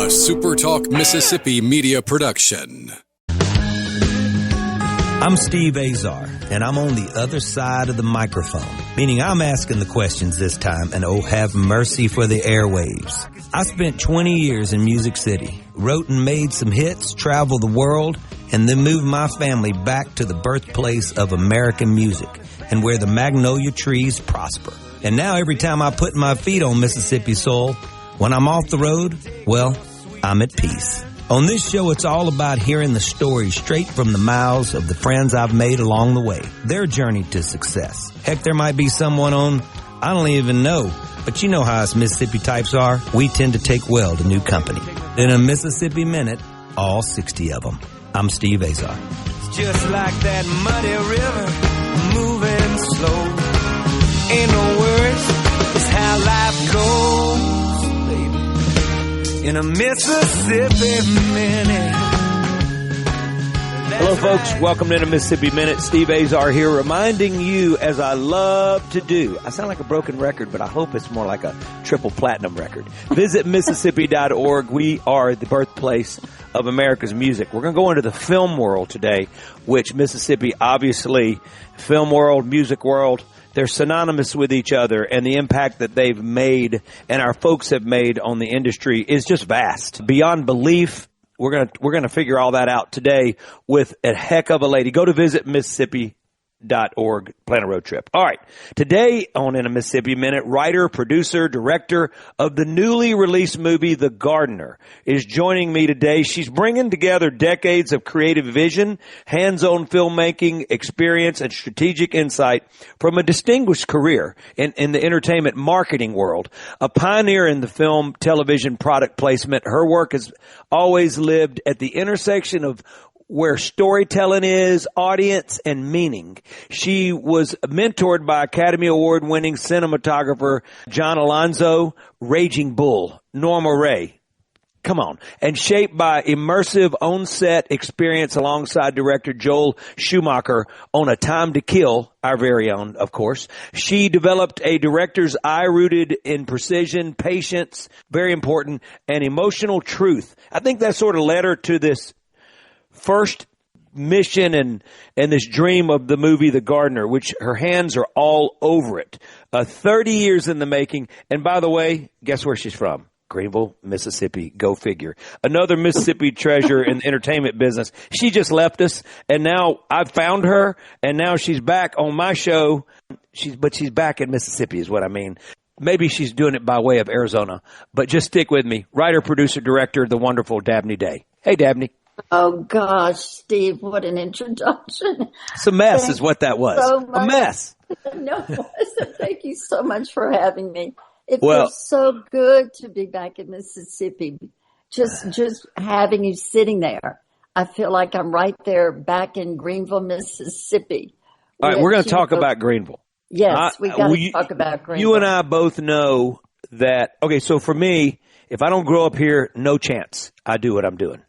SuperTalk Mississippi Media production. I'm Steve Azar, and I'm on the other side of the microphone, meaning I'm asking the questions this time, and oh, have mercy for the airwaves. I spent 20 years in Music City, wrote and made some hits, traveled the world, and then moved my family back to the birthplace of American music and where the magnolia trees prosper. And now every time I put my feet on Mississippi soil, when I'm off the road, well, I'm at peace. On this show, it's all about hearing the stories straight from the mouths of the friends I've made along the way, their journey to success. Heck, there might be someone on, I don't even know, but you know how us Mississippi types are. We tend to take well to new company. In a Mississippi Minute, all 60 of them. I'm Steve Azar. It's just like that muddy river, moving slow. Ain't no worries, it's how life goes, baby. In a Mississippi Minute. Hello, folks. Welcome to the Mississippi Minute. Steve Azar here, reminding you, as I love to do. I sound like a broken record, but I hope it's more like a triple platinum record. Visit Mississippi.org. We are the birthplace of America's music. We're going to go into the film world today, which Mississippi, obviously, film world, music world, they're synonymous with each other, and the impact that they've made and our folks have made on the industry is just vast, beyond belief. We're gonna figure all that out today with a heck of a lady. Go to visit Mississippi.org. Plan a road trip. All right. Today on In a Mississippi Minute, writer, producer, director of the newly released movie The Gardener is joining me today. She's bringing together decades of creative vision, hands-on filmmaking experience, and strategic insight from a distinguished career in the entertainment marketing world. A pioneer in the film, television, product placement, her work has always lived at the intersection of where storytelling is, audience, and meaning. She was mentored by Academy Award-winning cinematographer John Alonzo, Raging Bull, Norma Ray. Come on. And shaped by immersive on-set experience alongside director Joel Schumacher on A Time to Kill, our very own, of course. She developed a director's eye rooted in precision, patience, very important, and emotional truth. I think that sort of led her to this first mission and this dream of the movie The Gardener, which her hands are all over it. 30 years in the making. And by the way, guess where she's from? Greenville, Mississippi. Go figure. Another Mississippi treasure in the entertainment business. She just left us, and now I've found her, and now she's back on my show. But she's back in Mississippi is what I mean. Maybe she's doing it by way of Arizona. But just stick with me. Writer, producer, director, the wonderful Dabney Day. Hey, Dabney. Oh, gosh, Steve, what an introduction. It's a mess is what that was. So a mess. No, it wasn't. Thank you so much for having me. It feels so good to be back in Mississippi. Just having you sitting there. I feel like I'm right there back in Greenville, Mississippi. All right, we're going to talk about Greenville. Yes, we got to talk about Greenville. You and I both know that, okay, so for me, if I don't grow up here, no chance I do what I'm doing.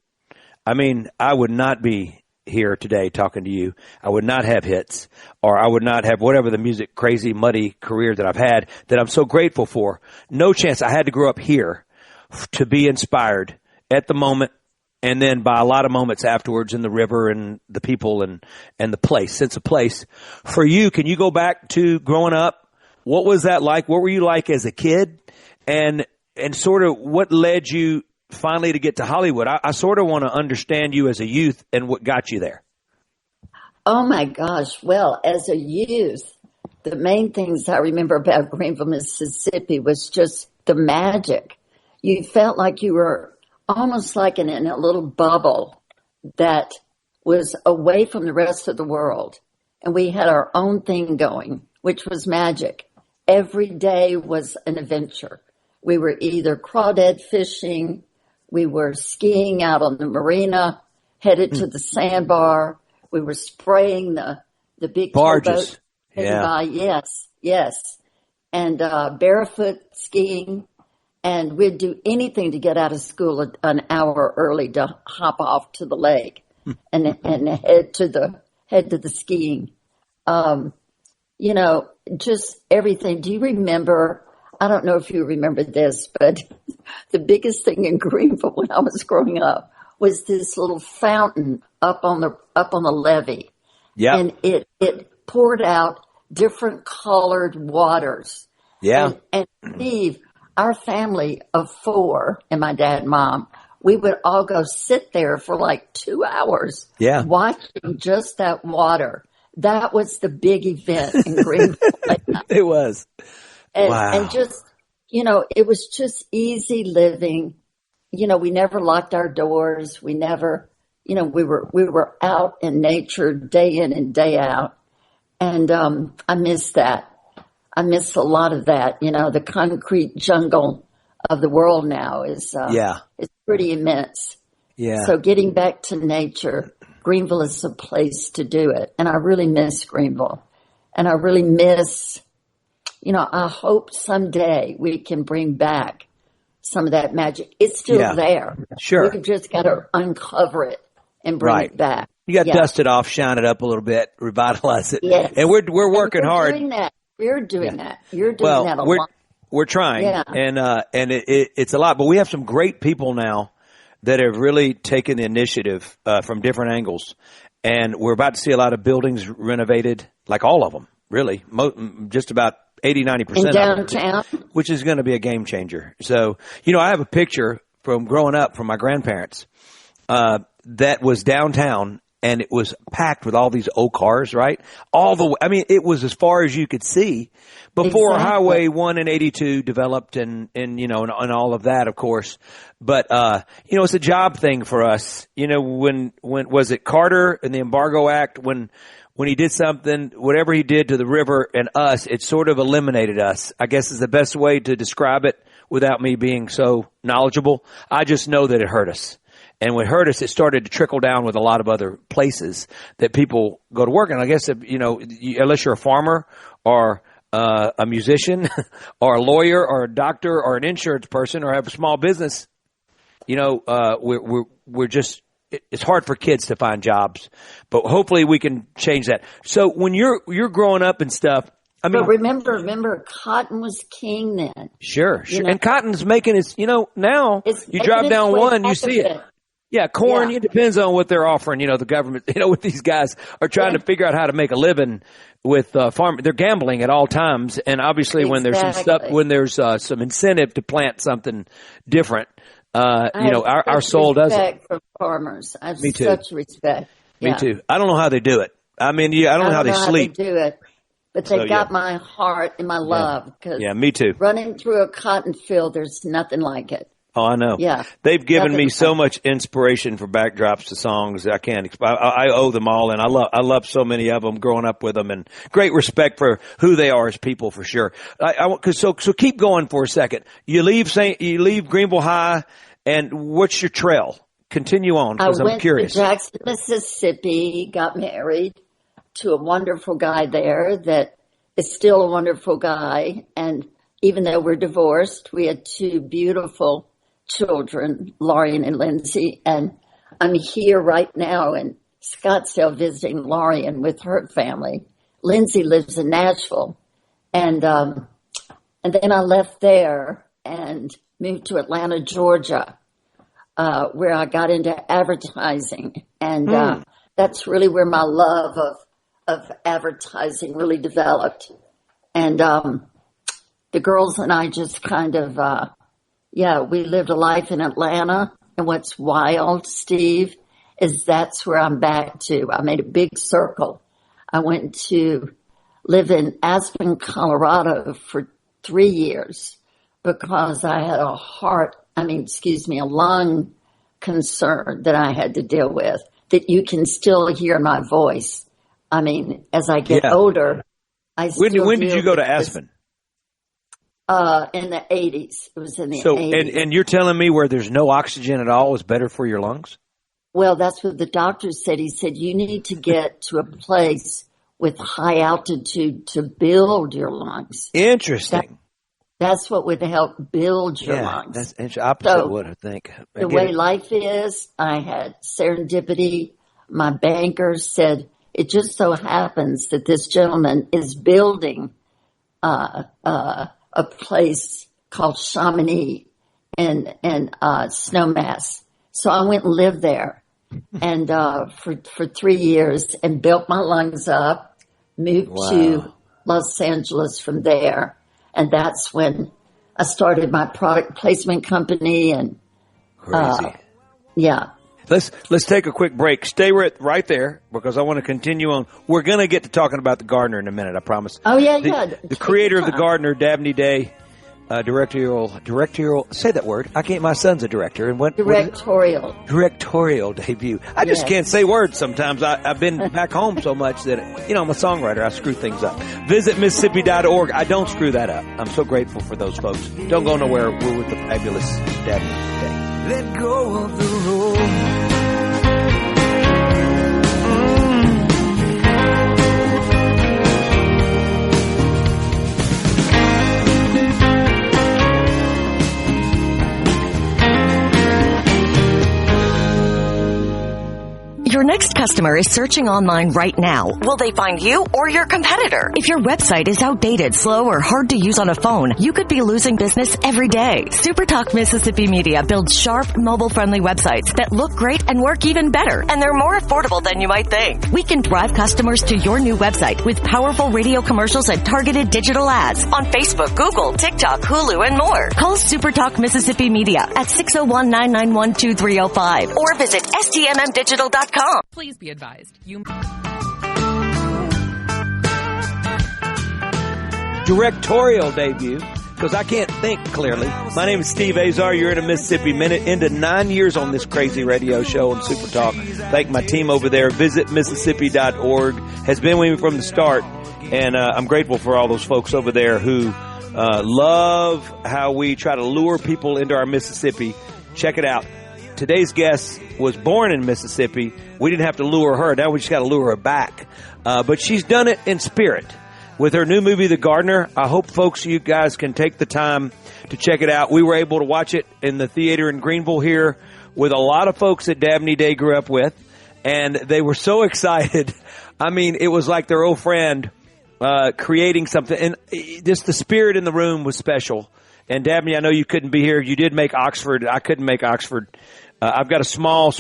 I mean, I would not be here today talking to you. I would not have hits, or I would not have whatever the music crazy, muddy career that I've had that I'm so grateful for. No chance. I had to grow up here to be inspired at the moment, and then by a lot of moments afterwards in the river and the people and the place, sense of place. For you, can you go back to growing up? What was that like? What were you like as a kid? And sort of what led you finally to get to Hollywood? I sort of want to understand you as a youth and what got you there. Oh, my gosh. Well, as a youth, the main things I remember about Greenville, Mississippi was just the magic. You felt like you were almost like in a little bubble that was away from the rest of the world. And we had our own thing going, which was magic. Every day was an adventure. We were either crawdad fishing, we were skiing out on the marina, headed to the sandbar. We were spraying the big barges. Yeah. Yes. And barefoot skiing. And we'd do anything to get out of school an hour early to hop off to the lake and head to the skiing. Just everything. Do you remember I don't know if you remember this, but the biggest thing in Greenville when I was growing up was this little fountain up on the levee. Yeah. And it poured out different colored waters. Yeah. And Steve, our family of 4 and my dad and mom, we would all go sit there for like 2 hours. Yeah. Watching just that water. That was the big event in Greenville. It was. Wow. And just, it was just easy living. We never locked our doors. We never, we were out in nature day in and day out. And I miss that. I miss a lot of that. The concrete jungle of the world now is it's pretty immense. Yeah. So getting back to nature, Greenville is a place to do it. And I really miss Greenville. And I really miss, I hope someday we can bring back some of that magic. It's still there. Sure. We've just got to uncover it and bring it back. You got to dust it off, shine it up a little bit, revitalize it. Yes. And we're working hard. Doing that. We're doing that. You're doing that a lot. We're trying. Yeah. And it's a lot, but we have some great people now that have really taken the initiative from different angles. And we're about to see a lot of buildings renovated, like all of them, really. Just about 80-90% in downtown, which is going to be a game changer. So, I have a picture from growing up from my grandparents that was downtown, and it was packed with all these old cars, right? It was as far as you could see before Highway 1 and 82 developed and all of that, of course. But, it's a job thing for us. When was it Carter and the Embargo Act, when he did something, whatever he did to the river and us, it sort of eliminated us, I guess is the best way to describe it without me being so knowledgeable. I just know that it hurt us. And when it hurt us, it started to trickle down with a lot of other places that people go to work. And I guess, unless you're a farmer or a musician or a lawyer or a doctor or an insurance person or have a small business, we're just, it's hard for kids to find jobs, but hopefully we can change that. So when you're growing up and stuff, but remember, cotton was king then. Sure. And cotton's making its, now you drive down one, you see it. Yeah, corn, it depends on what they're offering. The government, what these guys are trying to figure out how to make a living with farming. They're gambling at all times. And obviously when there's some stuff, when there's some incentive to plant something different, our soul does it. For farmers. I have Me too. Such respect. Me too. I don't know how they do it. I don't know how they sleep. How they do it. But they got my heart and my love. Yeah, me too. Running through a cotton field, there's nothing like it. Oh, I know. Yeah. They've given me so much inspiration for backdrops to songs. I can't, I owe them all. And I love so many of them, growing up with them, and great respect for who they are as people, for sure. So keep going for a second. You leave Greenville High, and what's your trail? Continue on, because I'm curious. I went to Jackson, Mississippi, got married to a wonderful guy there that is still a wonderful guy. And even though we're divorced, we had 2 beautiful children, Lorian and Lindsay, and I'm here right now in Scottsdale visiting Lorian with her family. Lindsay lives in Nashville, and then I left there and moved to Atlanta, Georgia, where I got into advertising, and that's really where my love of advertising really developed. And the girls and I just kind of we lived a life in Atlanta. And what's wild, Steve, is that's where I'm back to. I made a big circle. I went to live in Aspen, Colorado for 3 years because I had a lung concern that I had to deal with, that you can still hear my voice. I mean, as I get older, When did you go to Aspen? In the 80s. It was in the 80s. And you're telling me where there's no oxygen at all is better for your lungs? Well, that's what the doctor said. He said, you need to get to a place with high altitude to build your lungs. Interesting. That's what would help build your lungs. That's interesting. Opposite what I think. The way life is, I had serendipity. My banker said, it just so happens that this gentleman is building a place called Chamonix in Snowmass. So I went and lived there and for 3 years and built my lungs up, moved to Los Angeles from there. And that's when I started my product placement company and crazy. Yeah. Let's take a quick break. Stay right there because I want to continue on. We're going to get to talking about the Gardner in a minute, I promise. Oh, yeah. The creator of the Gardner, Dabney Day, directorial, say that word. I can't, my son's a director. And directorial debut. I just can't say words sometimes. I've been back home so much that, I'm a songwriter. I screw things up. Visit Mississippi.org. I don't screw that up. I'm so grateful for those folks. Don't go nowhere. We're with the fabulous Dabney Day. Let go of the road. Your next customer is searching online right now. Will they find you or your competitor? If your website is outdated, slow, or hard to use on a phone, you could be losing business every day. SuperTalk Mississippi Media builds sharp, mobile-friendly websites that look great and work even better, and they're more affordable than you might think. We can drive customers to your new website with powerful radio commercials and targeted digital ads on Facebook, Google, TikTok, Hulu, and more. Call SuperTalk Mississippi Media at 601-991-2305 or visit stmmdigital.com. Please be advised. Directorial debut, because I can't think clearly. My name is Steve Azar. You're in a Mississippi Minute. Into 9 years on this crazy radio show on SuperTalk. Thank my team over there. Visit Mississippi.org. Has been with me from the start. And I'm grateful for all those folks over there who love how we try to lure people into our Mississippi. Check it out. Today's guest was born in Mississippi. We didn't have to lure her. Now we just got to lure her back. But she's done it in spirit. With her new movie, The Gardener, I hope, folks, you guys can take the time to check it out. We were able to watch it in the theater in Greenville here with a lot of folks that Dabney Day grew up with. And they were so excited. I mean, it was like their old friend creating something. And just the spirit in the room was special. And Dabney, I know you couldn't be here. You did make Oxford. I couldn't make Oxford. I've got a small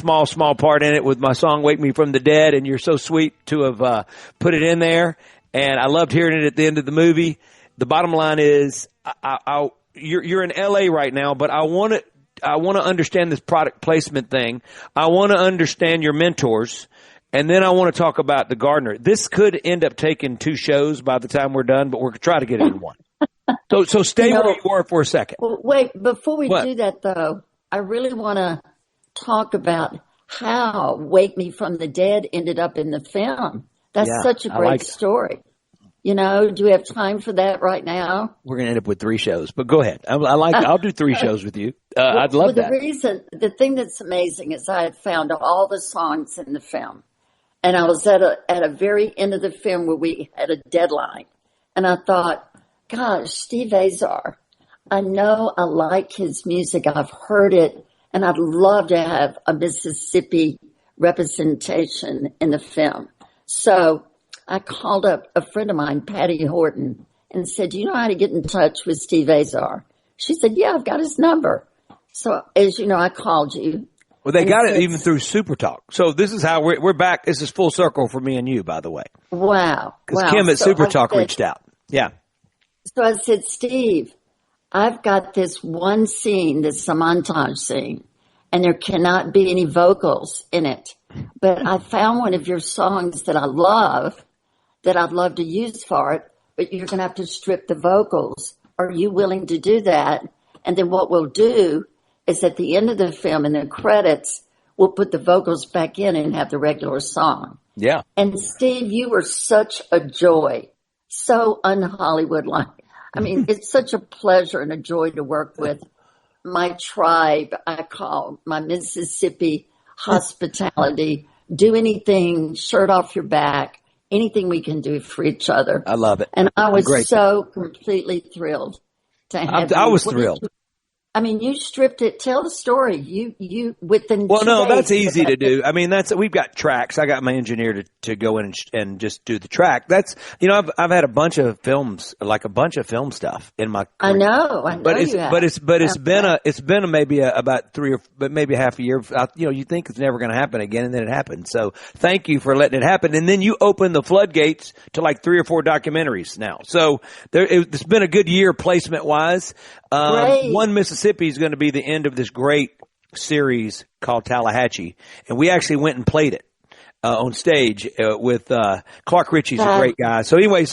part in it with my song Wake Me From the Dead, and you're so sweet to have put it in there. And I loved hearing it at the end of the movie. The bottom line is, you're in L.A. right now, but I want to understand this product placement thing. I want to understand your mentors, and then I want to talk about The Gardener. This could end up taking 2 shows by the time we're done, but we're going to try to get it in one. So stay where you were for a second. Well, wait, before we do that, though, I really want to talk about how Wake Me From the Dead ended up in the film. That's such a great story. Do we have time for that right now? We're going to end up with 3 shows, but go ahead. I'll do 3 shows with you. I'd love that. The thing that's amazing is I had found all the songs in the film, and I was at a very end of the film where we had a deadline, and I thought, gosh, Steve Azar, I know I like his music. I've heard it. And I'd love to have a Mississippi representation in the film. So I called up a friend of mine, Patty Horton, and said, do you know how to get in touch with Steve Azar? She said, yeah, I've got his number. So as you know, I called you. Well, they got it even through SuperTalk. So this is how we're back. This is full circle for me and you, by the way. Wow. Because Kim at SuperTalk reached out. Yeah. So I said, Steve, I've got this one scene, this montage scene, and there cannot be any vocals in it. But I found one of your songs that I love, that I'd love to use for it, but you're going to have to strip the vocals. Are you willing to do that? And then what we'll do is at the end of the film, in the credits, we'll put the vocals back in and have the regular song. Yeah. And Steve, you were such a joy, so un-Hollywood-like. I mean, it's such a pleasure and a joy to work with my tribe. I call my Mississippi hospitality. Do anything, shirt off your back, anything we can do for each other. I love it. And I was so completely thrilled to have you. I was thrilled. I mean, you stripped it. Tell the story. You within. Well, 2 no, days, that's easy to do. I mean, we've got tracks. I got my engineer to go in and just do the track. That's, I've had a bunch of films, like a bunch of film stuff in my career. I know. But you have. it's been maybe about maybe half a year. You think it's never going to happen again, and then it happened. So thank you for letting it happen. And then you opened the floodgates to like 3 or 4 documentaries now. So it's been a good year placement wise. One Mississippi is going to be the end of this great series called Tallahatchie, and we actually went and played it on stage with Clark Ritchie's a great guy. So anyway,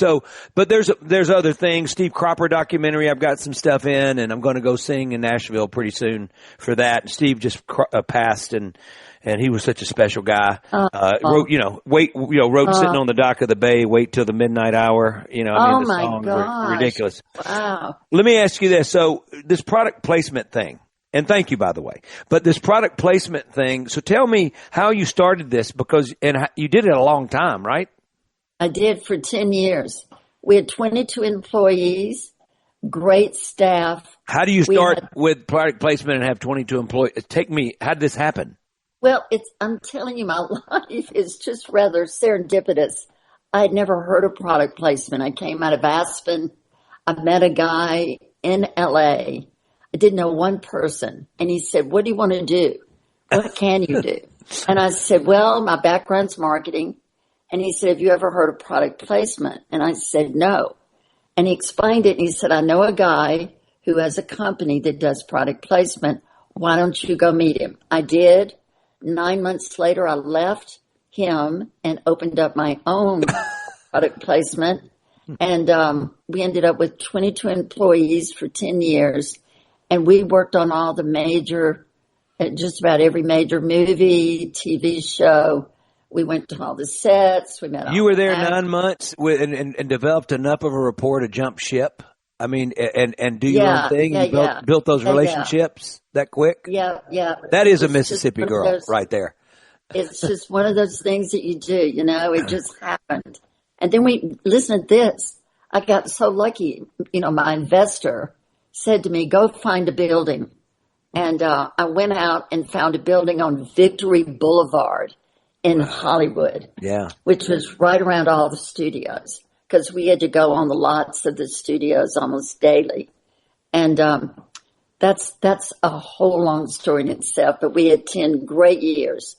but there's other things. Steve Cropper documentary, I've got some stuff in, and I'm going to go sing in Nashville pretty soon for that. And Steve just passed, and he was such a special guy. Wrote sitting on the dock of the bay, wait till the midnight hour. The songs were ridiculous. Wow. Let me ask you this. So this product placement thing, and thank you, by the way, but this product placement thing. So tell me how you started this, and you did it a long time, right? I did for 10 years. We had 22 employees, great staff. How do you start with product placement and have 22 employees? How did this happen? Well, I'm telling you, my life is just rather serendipitous. I'd never heard of product placement. I came out of Aspen. I met a guy in LA. I didn't know one person. And he said, "What do you want to do? What can you do?" And I said, "Well, my background's marketing." And he said, "Have you ever heard of product placement?" And I said, "No." And he explained it. And he said, "I know a guy who has a company that does product placement. Why don't you go meet him?" I did. 9 months later, I left him and opened up my own product placement. And we ended up with 22 employees for 10 years. And we worked on all the just about every major movie, TV show. We went to all the sets. We met. You were there 9 months and developed enough of a rapport to jump ship. I mean, and do your own thing. And built those relationships that quick. Yeah. That is a Mississippi girl right there. It's just one of those things that you do. It just happened. And then listen to this. I got so lucky. My investor said to me, "Go find a building." And I went out and found a building on Victory Boulevard in Hollywood. Yeah. Which was right around all the studios, because we had to go on the lots of the studios almost daily. And that's a whole long story in itself, but we had 10 great years.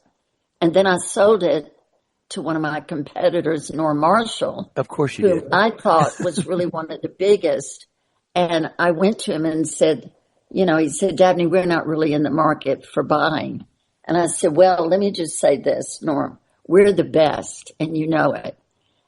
And then I sold it to one of my competitors, Norm Marshall. Of course you did. Who I thought was really one of the biggest. And I went to him and said, he said, "Dabney, we're not really in the market for buying." And I said, "Well, let me just say this, Norm. We're the best, and you know it.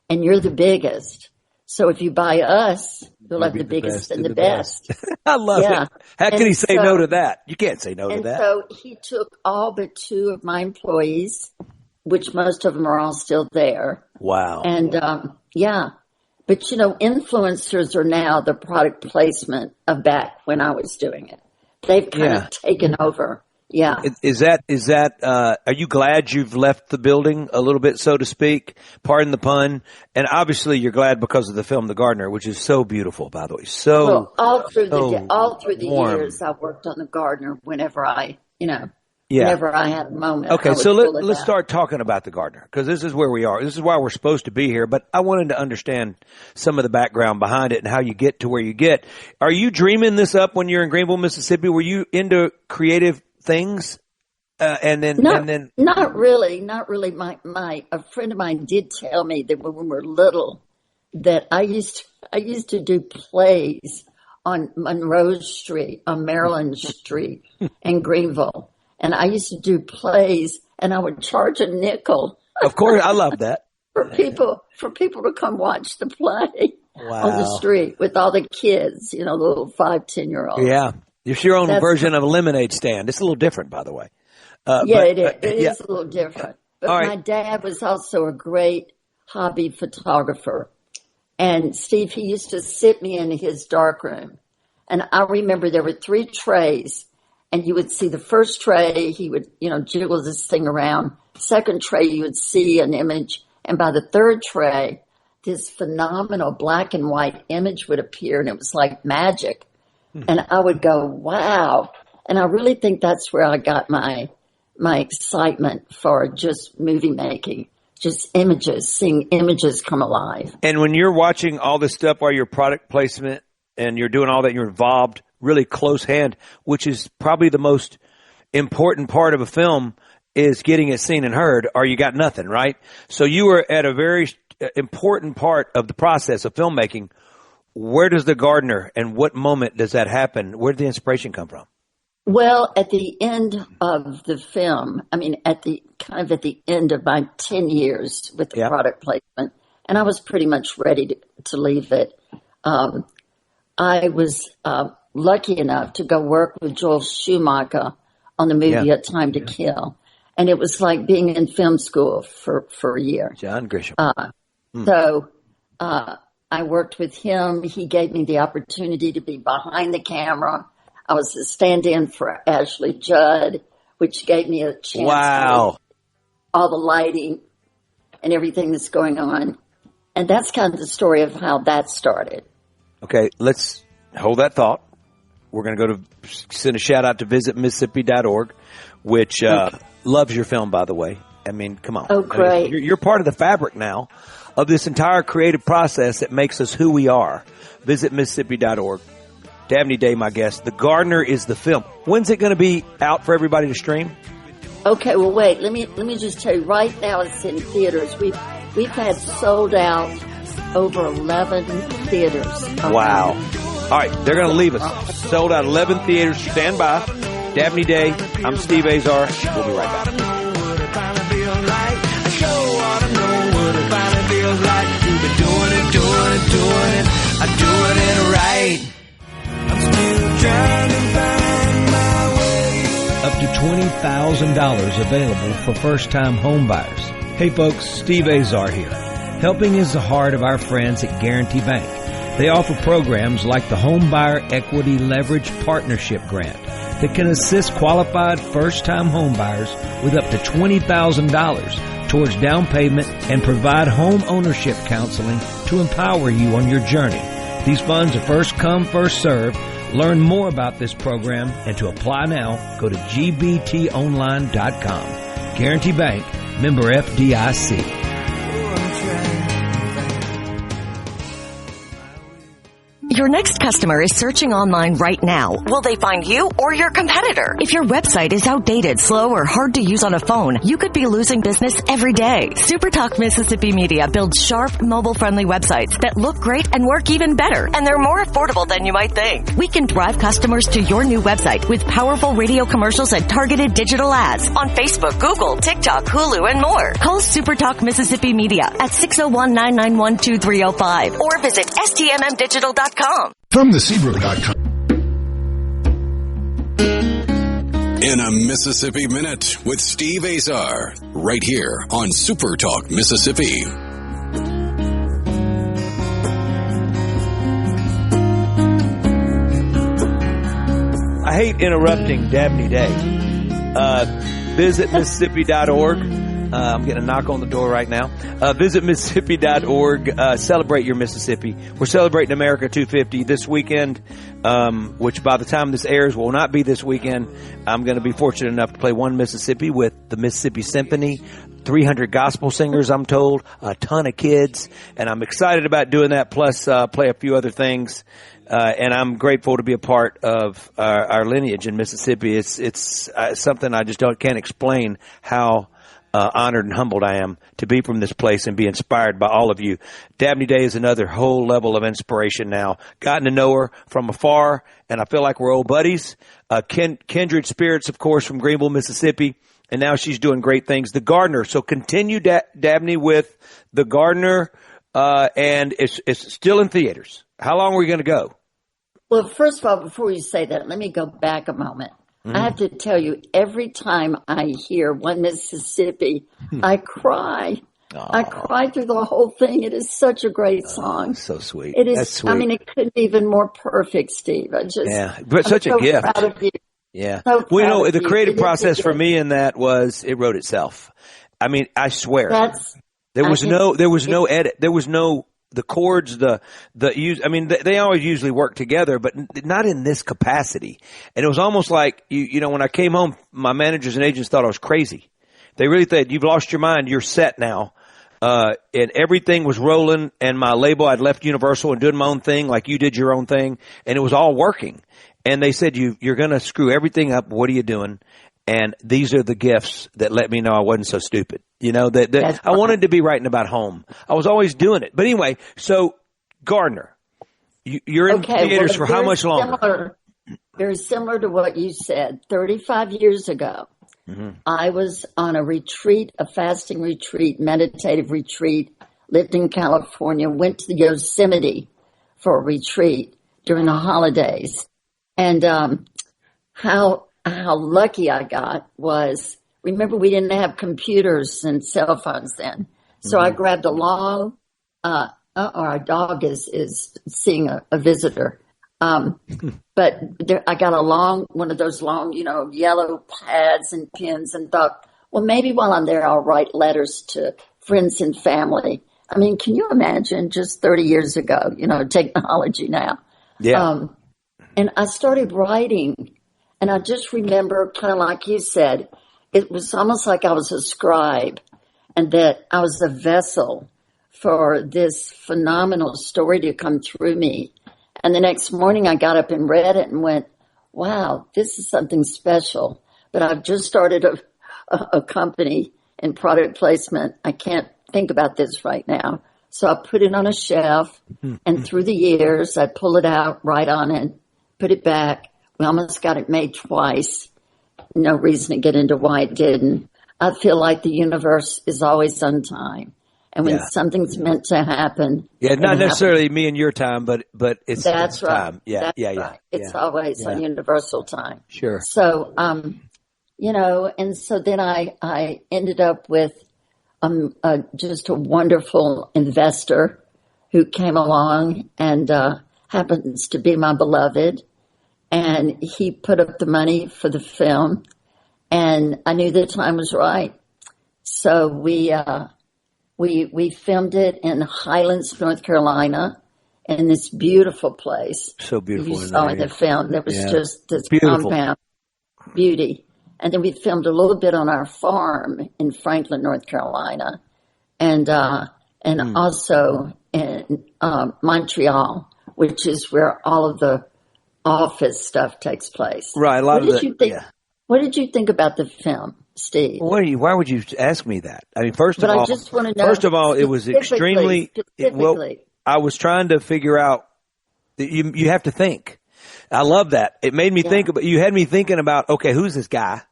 And you're the biggest. So if you buy us, you'll have the biggest and the best." I love it. How can he say no to that? You can't say no to that. And so he took all but 2 of my employees, which most of them are all still there. Wow. And but influencers are now the product placement of back when I was doing it. They've kind of taken over. Yeah. Is that, are you glad you've left the building a little bit, so to speak? Pardon the pun. And obviously you're glad because of the film, The Gardener, which is so beautiful, by the way. All through the years, I worked on The Gardener whenever I had a moment. Okay. So let's start talking about The Gardener, because this is where we are. This is why we're supposed to be here. But I wanted to understand some of the background behind it and how you get to where you get. Are you dreaming this up when you're in Greenville, Mississippi? Were you into creative things, and then not really. A friend of mine did tell me that when we were little, that I used to do plays on Monroe Street, on Maryland Street in Greenville, and I used to do plays, and I would charge a nickel. Of course, I love that. for people to come watch the play on the street with all the kids, the little 5-10-year-olds. Yeah. It's your own version of a lemonade stand. It's a little different, by the way. It is. It is a little different. But my dad was also a great hobby photographer. And Steve, he used to sit me in his darkroom. And I remember there were 3 trays. And you would see the first tray, he would, jiggle this thing around. Second tray, you would see an image. And by the third tray, this phenomenal black and white image would appear. And it was like magic. And I would go, wow. And I really think that's where I got my excitement for just movie making, just images, seeing images come alive. And when you're watching all this stuff while you're product placement and you're doing all that, you're involved really close hand, which is probably the most important part of a film, is getting it seen and heard, or you got nothing, right? So you were at a very important part of the process of filmmaking. Where does the gardener and what moment does that happen? Where did the inspiration come from? Well, at the end of the film, at the end of my 10 years with the product placement, and I was pretty much ready to leave it. I was lucky enough to go work with Joel Schumacher on the movie A Time to Kill. And it was like being in film school for a year. John Grisham. So I worked with him. He gave me the opportunity to be behind the camera. I was a stand-in for Ashley Judd, which gave me a chance to all the lighting and everything that's going on. And that's kind of the story of how that started. Okay, let's hold that thought. We're going to go to send a shout out to visitmississippi.org, which loves your film, by the way. I mean, come on. Oh, great. You're part of the fabric now of this entire creative process that makes us who we are. Visitmississippi.org. Dabney Day, my guest. The Gardener is the film. When's it going to be out for everybody to stream? Okay, well, wait. Let me just tell you. Right now, it's in theaters. We've had sold out over 11 theaters. Wow. All right, they're going to leave us. Sold out 11 theaters. Stand by. Dabney Day. I'm Steve Azar. We'll be right back. I'm doing it right. I'm still trying to find my way. Up to $20,000 available for first-time home buyers. Hey folks, Steve Azar here. Helping is the heart of our friends at Guarantee Bank. They offer programs like the Home Buyer Equity Leverage Partnership Grant that can assist qualified first-time home buyers with up to $20,000 towards down payment and provide home ownership counseling to empower you on your journey. These funds are first come, first served. Learn more about this program and to apply now, go to gbtonline.com. Guarantee Bank, member FDIC. Your next customer is searching online right now. Will they find you or your competitor? If your website is outdated, slow, or hard to use on a phone, you could be losing business every day. SuperTalk Mississippi Media builds sharp, mobile-friendly websites that look great and work even better, and they're more affordable than you might think. We can drive customers to your new website with powerful radio commercials and targeted digital ads on Facebook, Google, TikTok, Hulu, and more. Call SuperTalk Mississippi Media at 601-991-2305 or visit stmmdigital.com. From thesebro.com. In a Mississippi Minute with Steve Azar, right here on SuperTalk Mississippi. I hate interrupting Dabney Day. Visit Mississippi.org. I'm getting a knock on the door right now. Visit Mississippi.org. Celebrate your Mississippi. We're celebrating America 250 this weekend, which by the time this airs will not be this weekend. I'm going to be fortunate enough to play One Mississippi with the Mississippi Symphony, 300 gospel singers, I'm told, a ton of kids, and I'm excited about doing that, plus play a few other things. And I'm grateful to be a part of our lineage in Mississippi. It's something I just can't explain how honored and humbled I am to be from this place and be inspired by all of you. Dabney Day is another whole level of inspiration now. Gotten to know her from afar, and I feel like we're old buddies. Kindred spirits, of course, from Greenville, Mississippi, and now she's doing great things. The Gardener. So continue, Dabney, with The Gardener, and it's still in theaters. How long are we going to go? Well, first of all, before you say that, let me go back a moment. I have to tell you, every time I hear One Mississippi, I cry. Aww. I cry through the whole thing. It is such a great song. So sweet. It is. That's sweet. I mean, it couldn't be even more perfect, Steve. But such a gift. Proud of you. Yeah. So well, you know, the creative process for me in that was it wrote itself. I mean, I swear. There was no edit. There was no the chords, I mean, they always usually work together, but not in this capacity. And it was almost like, you know, when I came home, my managers and agents thought I was crazy. They really thought, you've lost your mind. You're set now. And everything was rolling, and my label, I'd left Universal and doing my own thing like you did your own thing, and it was all working. And they said, you're going to screw everything up. What are you doing? And these are the gifts that let me know I wasn't so stupid. You know, that I wanted to be writing about home. I was always doing it. But anyway, so Gardner, you're in theaters for how much longer? Very similar to what you said. 35 years ago, I was on a retreat, a fasting retreat, meditative retreat, lived in California, went to the Yosemite for a retreat during the holidays. And how lucky I got was, remember, we didn't have computers and cell phones then. So I grabbed a long, our dog is seeing a visitor. But I got one of those long, you know, yellow pads and pens, and thought, well, maybe while I'm there, I'll write letters to friends and family. I mean, can you imagine just 30 years ago, you know, technology now? Yeah. And I started writing, and I just remember, kind of like you said, it was almost like I was a scribe, and that I was a vessel for this phenomenal story to come through me. And the next morning I got up and read it and went, wow, this is something special. But I've just started a company in product placement. I can't think about this right now. So I put it on a shelf, and through the years, I'd pull it out, write on it, put it back. We almost got it made twice. No reason to get into why it didn't. I feel like the universe is always on time. And when something's meant to happen. Yeah, not necessarily me and your time, but it's that's right. Time. Yeah, that's right. It's always on universal time. Sure. So, you know, and so then I ended up with just a wonderful investor who came along and happens to be my beloved. And he put up the money for the film, and I knew the time was right. So we filmed it in Highlands, North Carolina, in this beautiful place. So beautiful. You saw in the film. There was just this compound beauty. And then we filmed a little bit on our farm in Franklin, North Carolina, and also in Montreal, which is where all of the office stuff takes place. Right. What did you think about the film, Steve? Why would you ask me that? I mean, first I just want to know. First of all, it was extremely. I was trying to figure out. You have to think. I love that. It made me think about. You had me thinking about. Okay, who's this guy?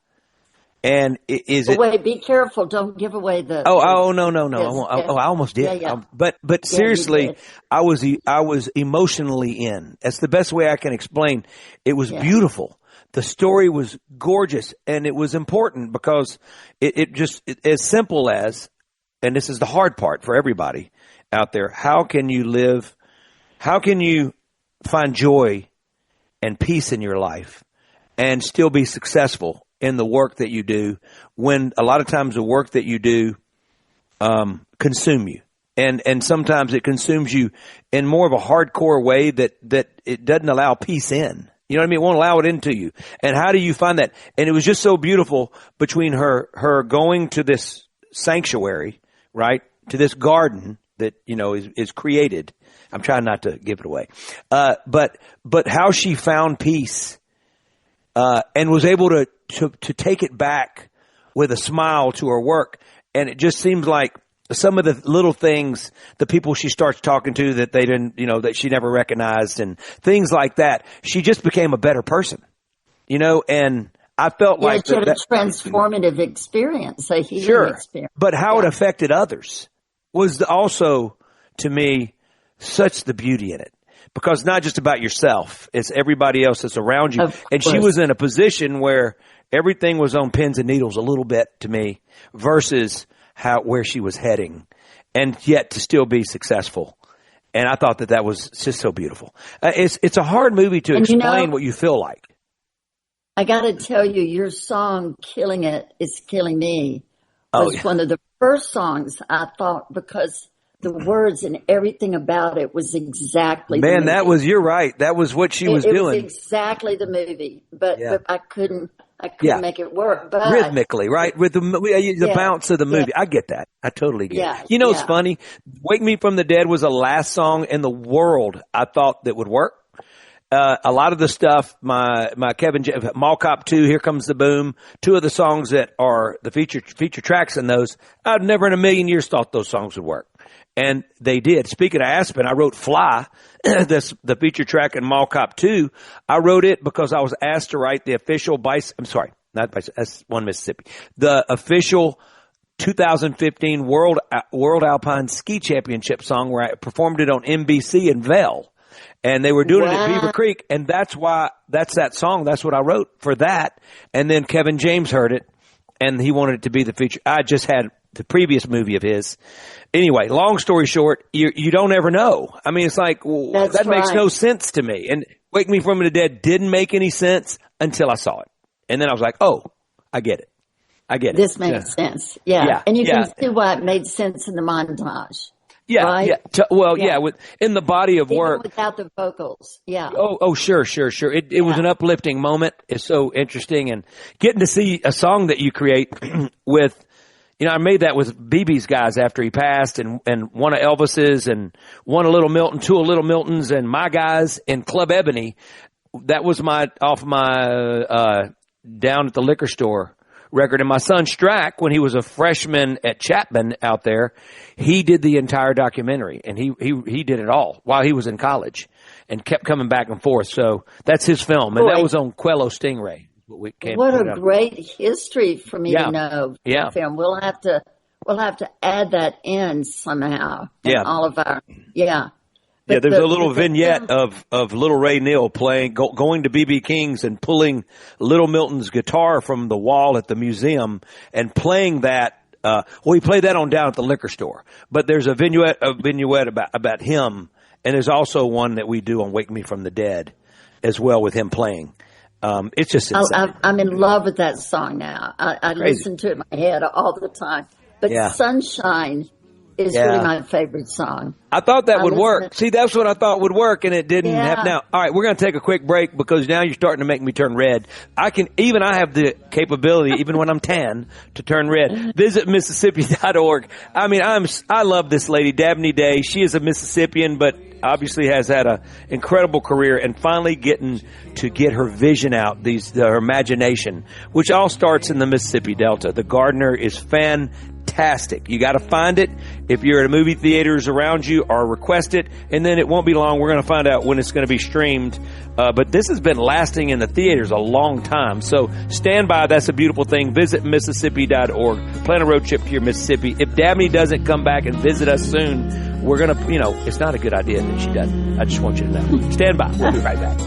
And is it? Wait, be careful! Don't give away the. Oh no! I almost did. Yeah. But seriously, I was emotionally in. That's the best way I can explain. It was beautiful. The story was gorgeous, and it was important because it just as simple as, and this is the hard part for everybody out there. How can you live? How can you find joy and peace in your life and still be successful in the work that you do, when a lot of times the work that you do consume you, and sometimes it consumes you in more of a hardcore way that it doesn't allow peace in. You know what I mean? It won't allow it into you. And how do you find that? And it was just so beautiful between her going to this sanctuary, right, to this garden that, you know, is created. I'm trying not to give it away, but how she found peace and was able to take it back with a smile to her work. And it just seems like some of the little things, the people she starts talking to that they didn't, you know, that she never recognized and things like that, she just became a better person, you know, and I felt like she had a transformative experience, a healing experience. But how it affected others was also, to me, such the beauty in it. Because not just about yourself, it's everybody else that's around you. And she was in a position where everything was on pins and needles a little bit to me versus where she was heading, and yet to still be successful. And I thought that was just so beautiful. It's a hard movie to explain what you feel like. I got to tell you, your song "Killing It Is Killing Me" was one of the first songs I thought, because the words and everything about it was exactly Man, the movie. you're right. That was what she was doing. It was exactly the movie, but I couldn't make it work. But rhythmically, right? With the bounce of the movie. I get that. I totally get it. You know, it's funny. Wake Me From the Dead was the last song in the world I thought that would work. A lot of the stuff, my Kevin Mall Cop 2, Here Comes the Boom, two of the songs that are the feature tracks in those, I'd never in a million years thought those songs would work. And they did. Speaking of Aspen, I wrote Fly, the feature track in Mall Cop 2. I wrote it because I was asked to write the official that's one Mississippi. The official 2015 World Alpine Ski Championship song where I performed it on NBC in Vail. And they were doing it at Beaver Creek, and that's that song. That's what I wrote for that. And then Kevin James heard it, and he wanted it to be the feature. I just had the previous movie of his. Anyway, long story short, you don't ever know. I mean, it's like, that makes no sense to me. And Wake Me From the Dead didn't make any sense until I saw it. And then I was like, oh, I get it. This makes sense. Yeah. And you can see why it made sense in the montage. Yeah, right? In the body of work. Even without the vocals, Oh, sure. It was an uplifting moment. It's so interesting. And getting to see a song that you create with, I made that with BB's guys after he passed, and one of Elvis's, and one of Little Milton, two of Little Milton's, and my guys in Club Ebony. That was off my Down at the Liquor Store record. And my son Strack, when he was a freshman at Chapman out there, he did the entire documentary, and he did it all while he was in college and kept coming back and forth. So that's his film. And that was on Quello Stingray. What a great history for me to know. Yeah. Film. We'll have to add that in somehow. In all of our, But there's a little vignette of Little Ray Neal playing, going to B.B. King's and pulling Little Milton's guitar from the wall at the museum and playing that. We played that on Down at the Liquor Store. But there's a vignette about him, and there's also one that we do on Wake Me From the Dead as well with him playing. It's just insane. I'm in love with that song now. I listen to it in my head all the time. But Sunshine is really my favorite song. I thought that would work. See, that's what I thought would work, and it didn't happen. Now, all right, we're going to take a quick break because now you're starting to make me turn red. I have the capability, even when I'm tan, to turn red. Visit Mississippi.org. I mean, I love this lady, Dabney Day. She is a Mississippian, but obviously has had an incredible career, and finally getting to get her vision out, her imagination, which all starts in the Mississippi Delta. The Gardener is fantastic. You got to find it if you're at a movie theaters around you, or request it, and then it won't be long. We're going to find out when it's going to be streamed. But this has been lasting in the theaters a long time. So stand by. That's a beautiful thing. Visit Mississippi.org. Plan a road trip to your Mississippi. If Dabney doesn't come back and visit us soon, we're going to, it's not a good idea that she doesn't. I just want you to know. Stand by. We'll be right back.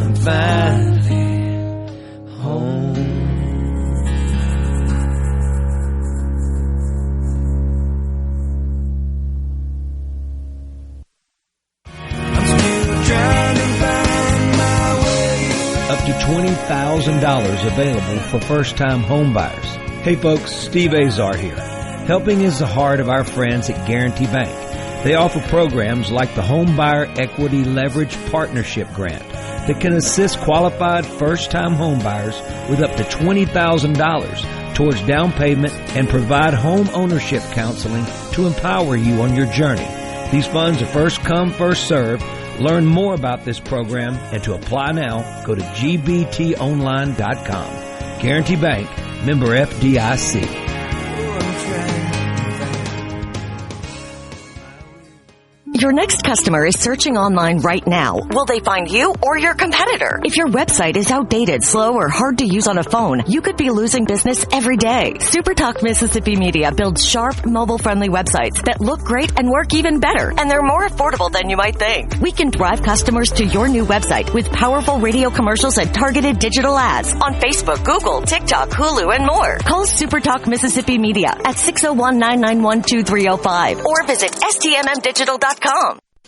I'm finally home. Up to $20,000 available for first-time home buyers. Hey folks, Steve Azar here. Helping is the heart of our friends at Guarantee Bank. They offer programs like the Home Buyer Equity Leverage Partnership Grant that can assist qualified first-time home buyers with up to $20,000 towards down payment and provide home ownership counseling to empower you on your journey. These funds are first come, first served. Learn more about this program and to apply now, go to gbtonline.com. Guarantee Bank, member FDIC. Your next customer is searching online right now. Will they find you or your competitor? If your website is outdated, slow, or hard to use on a phone, you could be losing business every day. SuperTalk Mississippi Media builds sharp, mobile-friendly websites that look great and work even better, and they're more affordable than you might think. We can drive customers to your new website with powerful radio commercials and targeted digital ads on Facebook, Google, TikTok, Hulu, and more. Call SuperTalk Mississippi Media at 601-991-2305 or visit stmmdigital.com.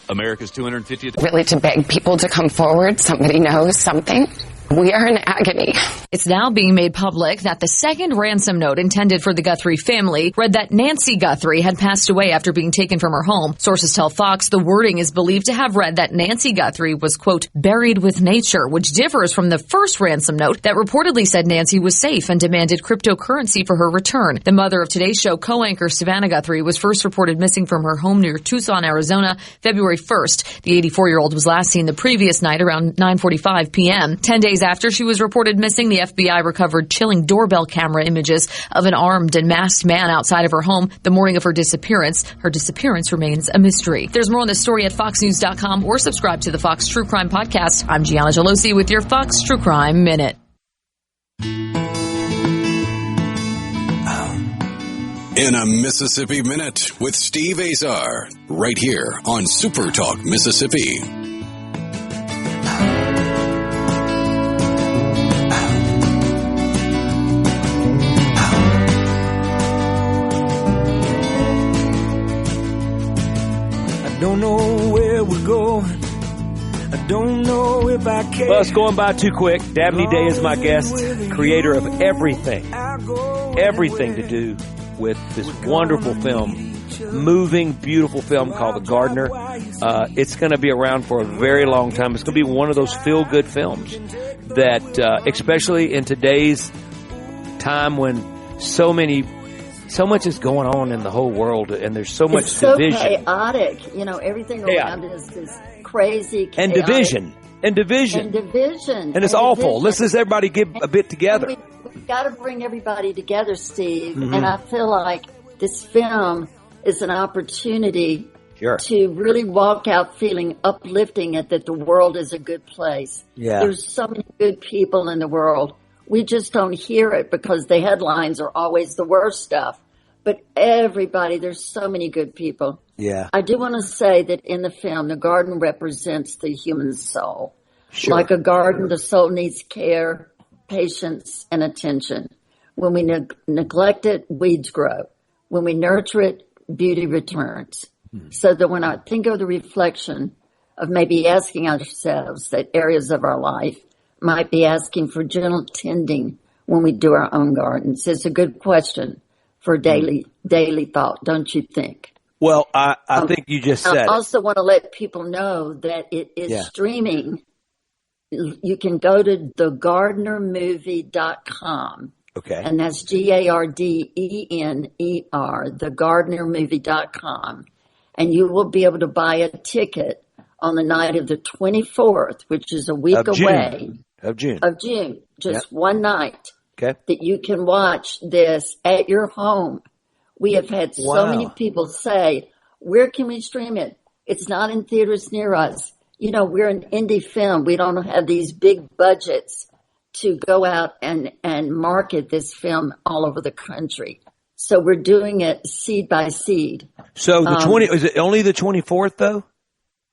America's 250th. Really to beg people to come forward. Somebody knows something. We are in agony. It's now being made public that the second ransom note intended for the Guthrie family read that Nancy Guthrie had passed away after being taken from her home. Sources tell Fox the wording is believed to have read that Nancy Guthrie was, quote, buried with nature, which differs from the first ransom note that reportedly said Nancy was safe and demanded cryptocurrency for her return. The mother of Today's Show co-anchor Savannah Guthrie was first reported missing from her home near Tucson, Arizona, February 1st. The 84-year-old was last seen the previous night around 9:45 p.m. 10 days after she was reported missing, the FBI recovered chilling doorbell camera images of an armed and masked man outside of her home the morning of her disappearance. Her disappearance remains a mystery. There's more on this story at foxnews.com or subscribe to the Fox True Crime Podcast. I'm Gianna Gelosi with your Fox True Crime Minute. In a Mississippi Minute with Steve Azar, right here on SuperTalk Mississippi. Don't know where we're going. I don't know if I can. Well, it's going by too quick. Dabney Day is my guest, creator of everything to do with this wonderful film, moving, beautiful film called The Gardener. It's going to be around for a very long time. It's going to be one of those feel-good films that, especially in today's time when so much is going on in the whole world, and there's so much division. It's so chaotic. You know, everything around us is crazy, chaotic. And division. And it's awful. Let's just everybody get a bit together. We've got to bring everybody together, Steve. Mm-hmm. And I feel like this film is an opportunity to really walk out feeling uplifting that the world is a good place. Yeah. There's so many good people in the world. We just don't hear it because the headlines are always the worst stuff. But everybody, there's so many good people. Yeah. I do want to say that in the film, the garden represents the human soul. Sure. Like a garden, the soul needs care, patience, and attention. When we neglect it, weeds grow. When we nurture it, beauty returns. So that when I think of the reflection of maybe asking ourselves that areas of our life might be asking for gentle tending when we do our own gardens, it's a good question for daily thought, don't you think? Well, I think you just said I also want to let people know that it is streaming. You can go to thegardenermovie.com. Okay. And that's GARDENER, thegardenermovie.com. And you will be able to buy a ticket on the night of the 24th, which is a week away. Of June. Just one night. Okay. That you can watch this at your home. We have had so many people say, where can we stream it? It's not in theaters near us. You know, we're an indie film. We don't have these big budgets to go out and market this film all over the country. So we're doing it seed by seed. So is it only the 24th though?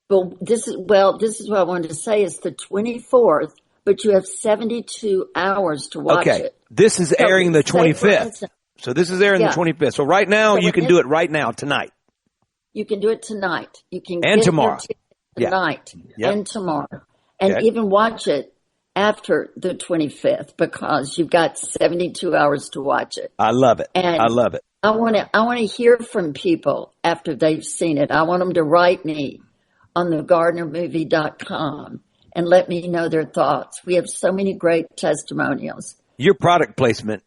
Well, this is what I wanted to say is the 24th, but you have 72 hours to watch it. This is airing the 25th. So this is airing the 25th. So right now you can do it right now, tonight. You can do it tonight. You can and get tomorrow. Tonight and tomorrow. And even watch it after the 25th because you've got 72 hours to watch it. I love it. And I love it. I want to hear from people after they've seen it. I want them to write me on thegardenermovie.com and let me know their thoughts. We have so many great testimonials. Your product placement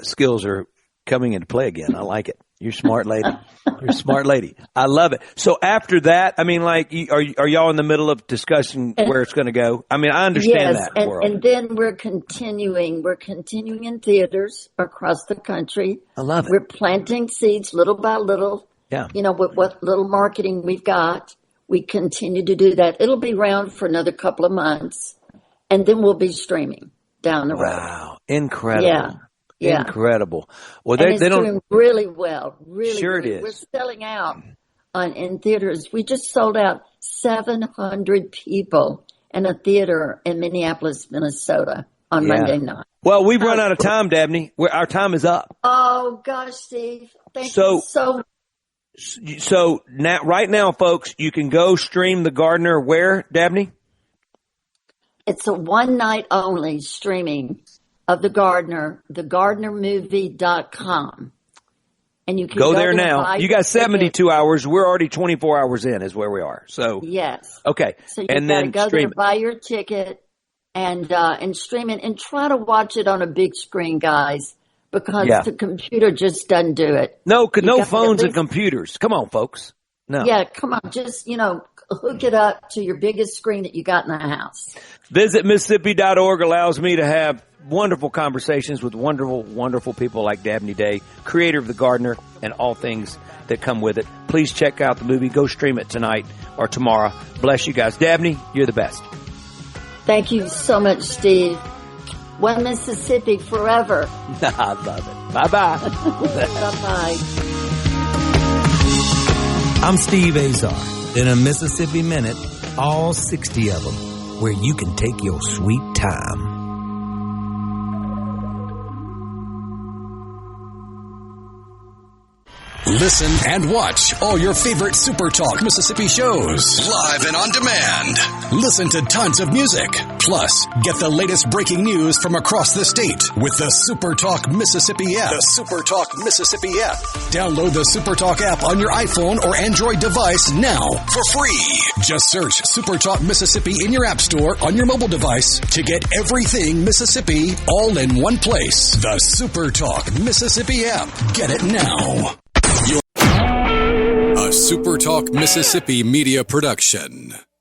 skills are coming into play again. I like it. You're a smart lady. You're a smart lady. I love it. So after that, I mean, like, are y'all in the middle of discussing where it's going to go? I mean, I understand that. And then we're continuing in theaters across the country. I love it. We're planting seeds little by little. Yeah. You know, with what little marketing we've got, we continue to do that. It'll be around for another couple of months, and then we'll be streaming down the road. Wow. Incredible. Yeah. Yeah. Incredible. Well, they don't doing really well. Really, sure really. It is. We're selling out in theaters. We just sold out 700 people in a theater in Minneapolis, Minnesota on Monday night. Well, we've run out of time, Dabney. Our time is up. Oh gosh, Steve, thank you so much. So now, right now, folks, you can go stream The Gardener where, Dabney? It's a one night only streaming of The Gardener, thegardenermovie.com. And you can go there now. You got 72 hours. We're already 24 hours in is where we are. So yes. Okay. So you got to go there, buy your ticket and stream it and try to watch it on a big screen, guys, because the computer just doesn't do it. No phones and computers. Come on, folks. No. Yeah, come on. Just, hook it up to your biggest screen that you got in the house. Visit Mississippi.org allows me to have wonderful conversations with wonderful, wonderful people like Dabney Day, creator of The Gardener, and all things that come with it. Please check out the movie. Go stream it tonight or tomorrow. Bless you guys. Dabney, you're the best. Thank you so much, Steve. One Mississippi forever. I love it. Bye-bye. Bye-bye. I'm Steve Azar. In a Mississippi Minute, all 60 of them, where you can take your sweet time. Listen and watch all your favorite SuperTalk Mississippi shows live and on demand. Listen to tons of music. Plus, get the latest breaking news from across the state with the SuperTalk Mississippi app. The SuperTalk Mississippi app. Download the SuperTalk app on your iPhone or Android device now for free. Just search SuperTalk Mississippi in your app store on your mobile device to get everything Mississippi all in one place. The SuperTalk Mississippi app. Get it now. A SuperTalk Mississippi Media production.